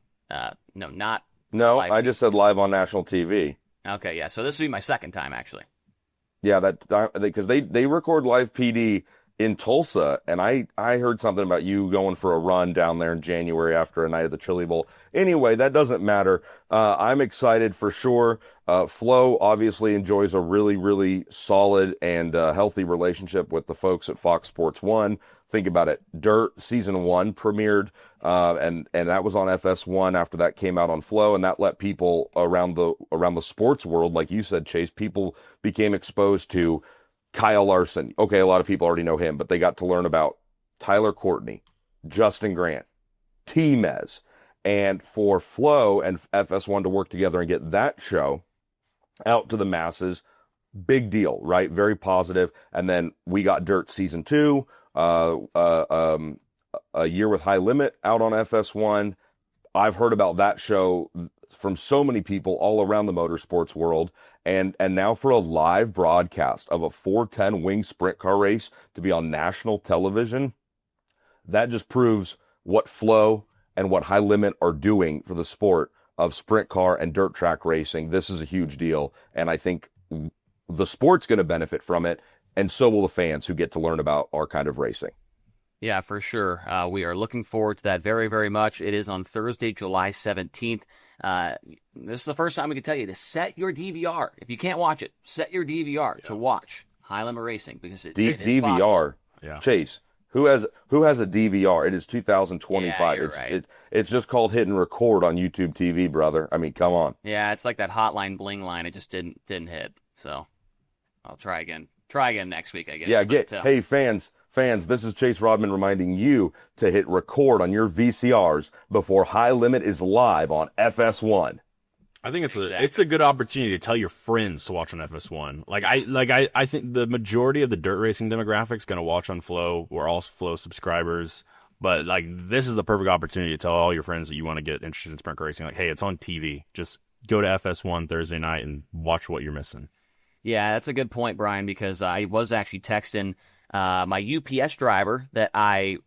No, I just said live on national TV. Okay, yeah. So this will be my second time, actually. Yeah, because they record Live PD in Tulsa, and I heard something about you going for a run down there in January after a night of the Chili Bowl. Anyway, that doesn't matter. I'm excited for sure. Flo obviously enjoys a really, really solid and healthy relationship with the folks at Fox Sports 1. Think about it. Dirt Season 1 premiered, and that was on FS1 after that came out on Flow, and that let people around the sports world, like you said, Chase, people became exposed to Kyle Larson. Okay, a lot of people already know him, but they got to learn about Tyler Courtney, Justin Grant, T-Mez, and for Flow and FS1 to work together and get that show out to the masses, big deal, right? Very positive. And then we got Dirt Season 2, a year with High Limit out on FS1. I've heard about that show from so many people all around the motorsports world. And now for a live broadcast of a 410 wing sprint car race to be on national television, that just proves what Flow and what High Limit are doing for the sport of sprint car and dirt track racing. This is a huge deal, and I think the sport's going to benefit from it, and so will the fans who get to learn about our kind of racing. Yeah, for sure. We are looking forward to that very, very much. It is on Thursday, July 17th. This is the first time we can tell you to set your DVR. If you can't watch it, set your DVR to watch High Limit Racing, because it is DVR. Yeah. Chase, who has a DVR? It is 2025. Yeah, you're right. It's just called hit and record on YouTube TV, brother. I mean, come on. Yeah, it's like that Hotline Bling line. It just didn't hit. So I'll try again. Try again next week, I guess. Yeah, hey, fans, this is Chase Rodman reminding you to hit record on your VCRs before High Limit is live on FS1. I think it's a good opportunity to tell your friends to watch on FS1. I think the majority of the dirt racing demographic is going to watch on Flow. We're all Flow subscribers, but this is the perfect opportunity to tell all your friends that you want to get interested in sprint car racing. Like, hey, it's on TV. Just go to FS1 Thursday night and watch what you're missing. Yeah, that's a good point, Brian, because I was actually texting my UPS driver that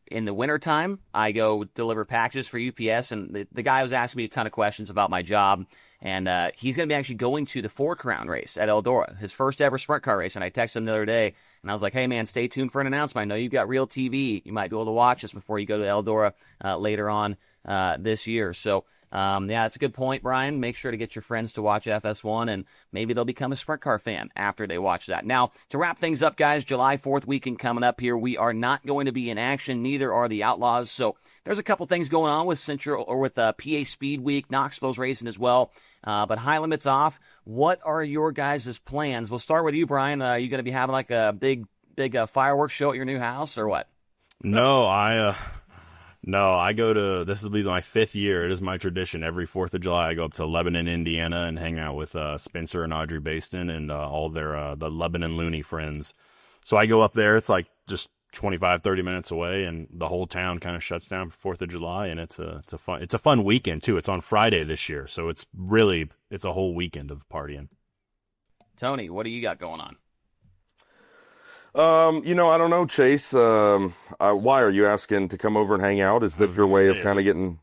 in the wintertime, I go deliver packages for UPS, and the guy was asking me a ton of questions about my job, and he's going to be actually going to the 4-crown race at Eldora, his first ever sprint car race, and I texted him the other day, and I was like, hey, man, stay tuned for an announcement. I know you've got real TV. You might be able to watch this before you go to Eldora later on this year. So, yeah, that's a good point, Brian. Make sure to get your friends to watch FS1, and maybe they'll become a sprint car fan after they watch that. Now, to wrap things up, guys, July 4th weekend coming up here. We are not going to be in action. Neither are the Outlaws. So there's a couple things going on with PA Speed Week. Knoxville's racing as well. But High Limit's off. What are your guys' plans? We'll start with you, Brian. Are you going to be having like a big big fireworks show at your new house or what? No, I go to, this will be my 5th year. It is my tradition. Every 4th of July, I go up to Lebanon, Indiana, and hang out with Spencer and Audrey Baston and all their the Lebanon Looney friends. So I go up there. It's like just 25, 30 minutes away, and the whole town kind of shuts down for 4th of July, and it's a fun weekend too. It's on Friday this year, so it's a whole weekend of partying. Tony, what do you got going on? I don't know, Chase. Why are you asking to come over and hang out? Is this your way of kind of getting?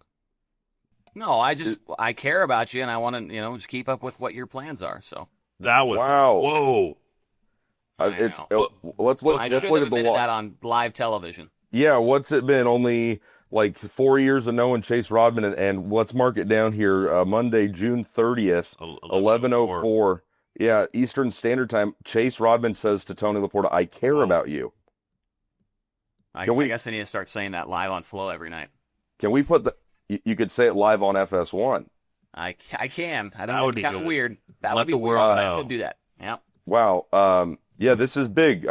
No, I care about you, and I want to, just keep up with what your plans are. So that was wow. Whoa. Let's look. I let's should look have at admitted that on live television. Yeah, what's it been? Only like 4 years of knowing Chase Rodman, and let's mark it down here. Monday, June 30th, 11:04. Yeah, Eastern Standard Time. Chase Rodman says to Tony Laporta, "I care about you." I guess I need to start saying that live on Flow every night. Can we put you could say it live on FS1. I can. I don't That know. would be kind of good. weird. That Let would be the weird, world but I know. could do that. Yeah. Wow. Yeah, this is big.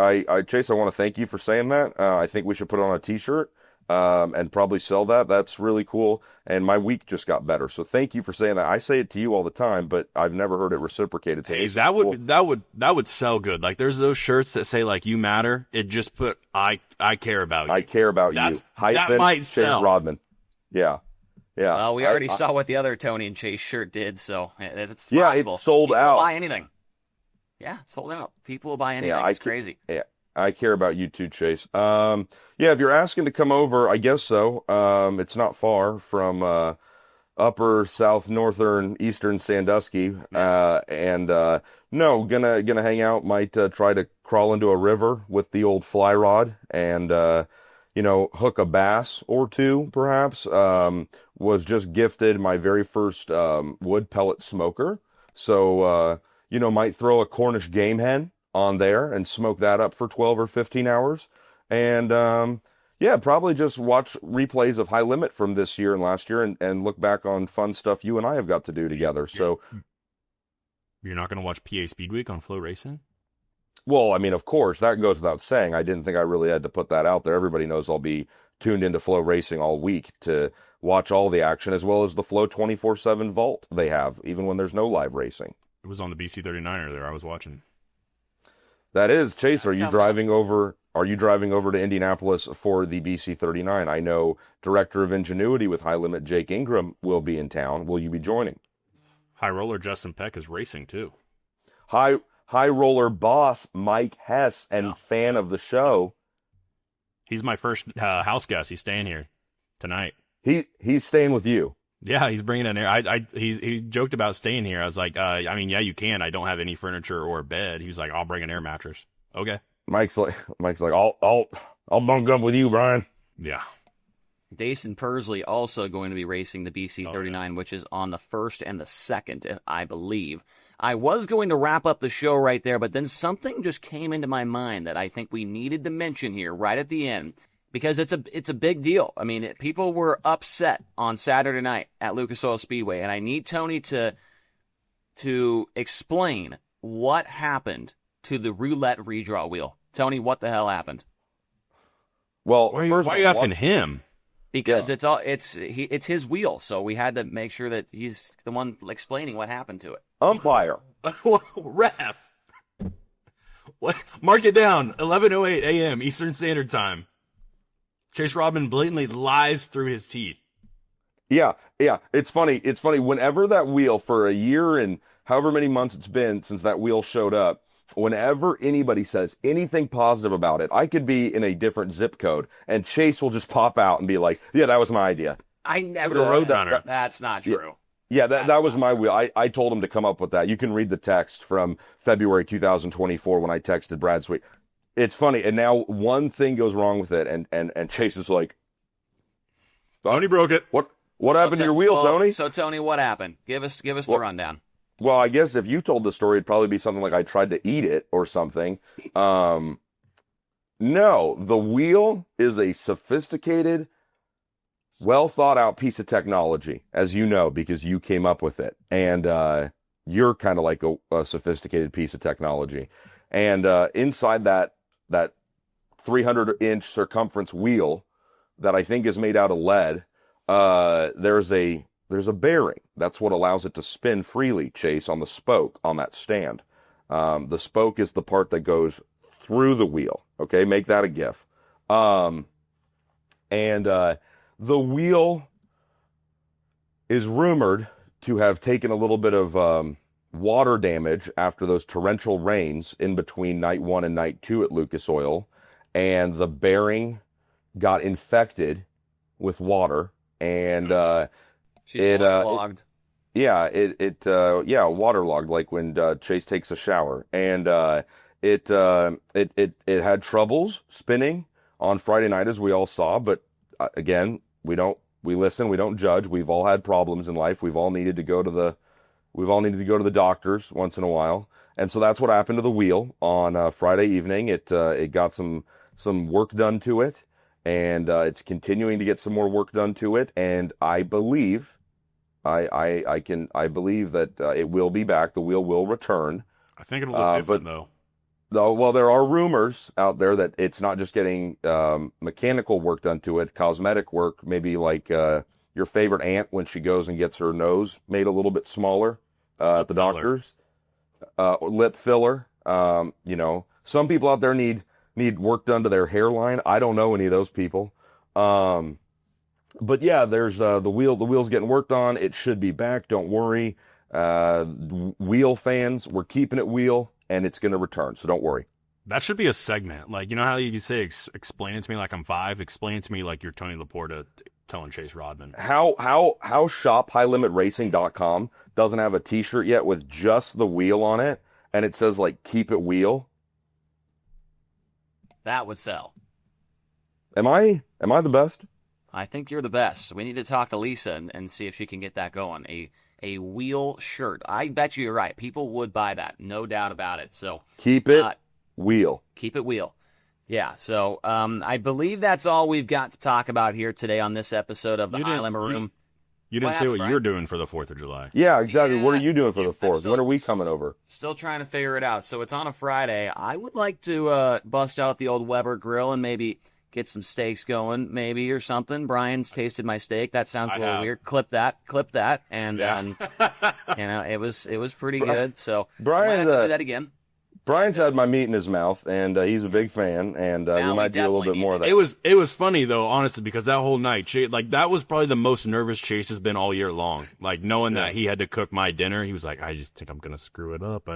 Chase, I want to thank you for saying that. I think we should put it on a T-shirt and probably sell that. That's really cool. And my week just got better. So thank you for saying that. I say it to you all the time, but I've never heard it reciprocated to me. Hey, that would sell good. Like there's those shirts that say like "You matter." It just put I care about you. I care about you. That might Chase sell. Rodman. Yeah. Well, we already saw what the other Tony and Chase shirt did, so it's yeah, possible. it's sold People out. will buy anything. Yeah, it's sold out. People will buy anything. It's crazy. Yeah, I care about you too, Chase. Yeah, if you're asking to come over, I guess so. It's not far from upper south northern eastern Sandusky. No, gonna hang out. Might try to crawl into a river with the old fly rod and hook a bass or two, perhaps. Was just gifted my very first wood pellet smoker, so might throw a Cornish game hen on there and smoke that up for 12 or 15 hours. And probably just watch replays of High Limit from this year and last year and look back on fun stuff you and I have got to do together. So You're not going to watch PA Speedweek on FloRacing? well, I mean, of course, that goes without saying. I didn't think I really had to put that out there. Everybody knows I'll be tuned into FloRacing all week to watch all the action, as well as the Flow 24/7 vault they have, even when there's no live racing. It was on the BC39 earlier. I was watching. That is, Chase, are you driving over to Indianapolis for the BC39? I know Director of Ingenuity with High Limit Jake Ingram will be in town. Will you be joining? High roller Justin Peck is racing too. High roller boss Mike Hess and fan of the show. He's my first house guest. He's staying here tonight. He's staying with you. Yeah, he's bringing an air. He joked about staying here. I was like, yeah, you can. I don't have any furniture or a bed. He was like, I'll bring an air mattress. Okay. Mike's like, I'll bunk up with you, Brian. Yeah. Dason Persley also going to be racing the BC39, which is on the 1st and the 2nd, I believe. I was going to wrap up the show right there, but then something just came into my mind that I think we needed to mention here right at the end, because it's a big deal. I mean, people were upset on Saturday night at Lucas Oil Speedway, and I need Tony to explain what happened to the Roulette redraw wheel. Tony, what the hell happened? Well, why are you asking him? Because it's his wheel, so we had to make sure that he's the one explaining what happened to it. Umpire. Ref. What? Mark it down. 11:08 a.m. Eastern Standard Time. Chase Rodman blatantly lies through his teeth. Yeah. It's funny. Whenever that wheel, for a year and however many months it's been since that wheel showed up, whenever anybody says anything positive about it, I could be in a different zip code, and Chase will just pop out and be like, "Yeah, that was my idea." I never Put a road said down her. That's not true. Yeah, that was my wheel. I told him to come up with that. You can read the text from February 2024 when I texted Brad Sweet. It's funny, and now one thing goes wrong with it, and Chase is like, Tony broke it. What happened to your wheel, Tony? So Tony, what happened? Give us the rundown. Well, I guess if you told the story, it'd probably be something like I tried to eat it or something. No, the wheel is a sophisticated, well thought out piece of technology, as you know, because you came up with it. And you're kind of like a sophisticated piece of technology. And inside that 300-inch circumference wheel that I think is made out of lead. There's a bearing. That's what allows it to spin freely, Chase, on the spoke on that stand. The spoke is the part that goes through the wheel. Okay, make that a GIF. The wheel is rumored to have taken a little bit of water damage after those torrential rains in between night 1 and night 2 at Lucas Oil, and the bearing got infected with water, and waterlogged. Waterlogged, like when Chase takes a shower, and it had troubles spinning on Friday night, as we all saw. But again, we listen, we don't judge. We've all had problems in life. We've all needed to go to the doctors once in a while, and so that's what happened to the wheel on Friday evening. It got some work done to it, and it's continuing to get some more work done to it. And I believe, I believe that it will be back. The wheel will return. I think it'll look different though. Well, there are rumors out there that it's not just getting mechanical work done to it, cosmetic work, maybe like your favorite aunt when she goes and gets her nose made a little bit smaller at the doctor's. Lip filler. Some people out there need work done to their hairline. I don't know any of those people. But yeah, there's the wheel's getting worked on. It should be back. Don't worry. Wheel fans, we're keeping it wheel, and it's going to return, so don't worry. That should be a segment. Like, you know how you say, explain it to me like I'm 5? Explain it to me like you're Tony Laporta telling Chase Rodman. How shophighlimitRacing.com doesn't have a t-shirt yet with just the wheel on it, and it says, like, keep it wheel? That would sell. Am I the best? I think you're the best. We need to talk to Lisa and see if she can get that going. A wheel shirt. I bet you're right. People would buy that. No doubt about it. So keep it wheel. Keep it wheel. Yeah. So I believe that's all we've got to talk about here today on this episode of the High Limit Room. You didn't say what you're doing for the 4th of July. Yeah, exactly. What are you doing for the 4th? When are we coming over? Still trying to figure it out. So it's on a Friday. I would like to bust out the old Weber grill and maybe get some steaks going, maybe, or something. Brian's tasted my steak. That sounds a little weird. Clip that. And it was pretty good. So Brian, might have to do that again. Brian's had my meat in his mouth, and he's a big fan, and we might do a little bit more of that. It was funny, though, honestly, because that whole night, Chase, like, that was probably the most nervous Chase has been all year long. Like, knowing that he had to cook my dinner, he was like, I just think I'm going to screw it up.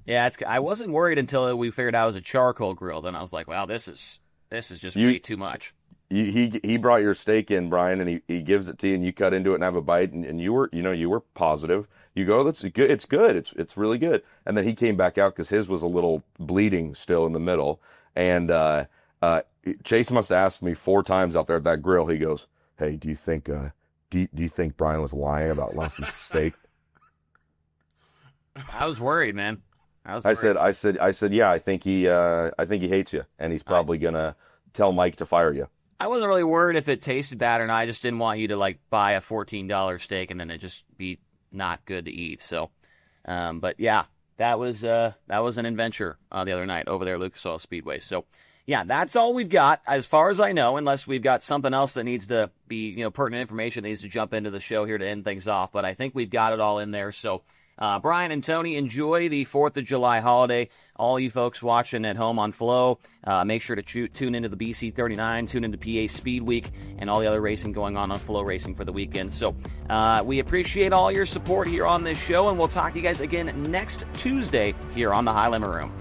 Yeah, I wasn't worried until we figured out it was a charcoal grill. Then I was like, wow, this is just way too much. He brought your steak in, Brian, and he gives it to you, and you cut into it and have a bite, and you were positive. You go, that's good. It's good. It's really good. And then he came back out because his was a little bleeding still in the middle. And Chase must have asked me 4 times out there at that grill. He goes, "Hey, do you think Brian was lying about Leslie's steak?" I was worried, man. I said, yeah, I think he hates you, and he's probably gonna tell Mike to fire you. I wasn't really worried if it tasted bad or not. I just didn't want you to like buy a $14 steak and then it just be not good to eat. So, but yeah, that was an adventure the other night over there at Lucas Oil Speedway. So, yeah, that's all we've got as far as I know, unless we've got something else that needs to be, pertinent information that needs to jump into the show here to end things off. But I think we've got it all in there. So, Brian and Tony, enjoy the 4th of July holiday. All you folks watching at home on Flow, make sure to tune into the BC39, tune into PA Speed Week, and all the other racing going on FloRacing for the weekend. So we appreciate all your support here on this show, and we'll talk to you guys again next Tuesday here on the High Limit Room.